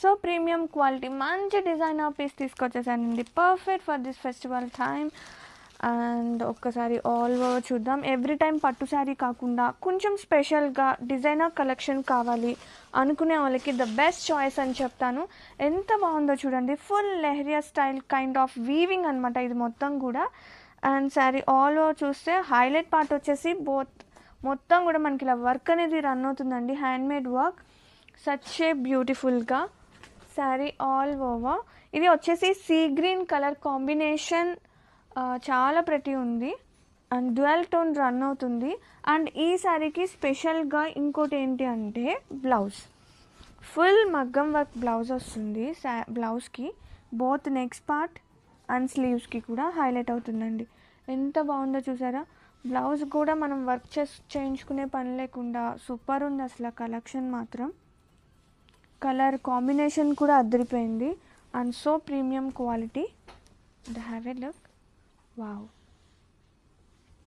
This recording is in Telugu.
సో ప్రీమియం క్వాలిటీ మంచి డిజైనర్ పీస్ తీసుకొచ్చేసానండి, perfect for this festival time. And ఒక్కసారి ఆల్ ఓవర్ చూద్దాం. ఎవ్రీ టైం పట్టు శారీ కాకుండా కొంచెం స్పెషల్గా డిజైనర్ కలెక్షన్ కావాలి అనుకునే వాళ్ళకి ద బెస్ట్ చాయిస్ అని చెప్తాను. ఎంత బాగుందో చూడండి, full leheriya style kind of weaving అనమాట ఇది మొత్తం కూడా. అండ్ శారీ ఆల్ ఓవర్ చూస్తే హైలైట్ పార్ట్ వచ్చేసి మొత్తం కూడా మనకి ఇలా వర్క్ అనేది రన్ అవుతుందండి, హ్యాండ్మేడ్ వర్క్, సచ్ ఏ బ్యూటిఫుల్గా శారీ ఆల్ ఓవర్. ఇది వచ్చేసి సీ గ్రీన్ కలర్ కాంబినేషన్, చాలా ప్రతి ఉంది అండ్ డ్యూయల్ టోన్ రన్ అవుతుంది. అండ్ ఈ శారీకి స్పెషల్గా ఇంకోటి ఏంటి అంటే బ్లౌజ్, ఫుల్ మగ్గం వర్క్ బ్లౌజ్ వస్తుంది. బ్లౌజ్కి బోత్ నెక్స్ట్ పార్ట్ అండ్ స్లీవ్స్కి కూడా హైలైట్ అవుతుందండి. ఎంత బాగుందో చూసారా, బ్లౌజ్ కూడా మనం వర్క్ చేయించుకునే పని లేకుండా సూపర్ ఉంది అసలు. కలెక్షన్ మాత్రం కలర్ కాంబినేషన్ కూడా అదిరిపోయింది and so premium quality. Have a look, wow.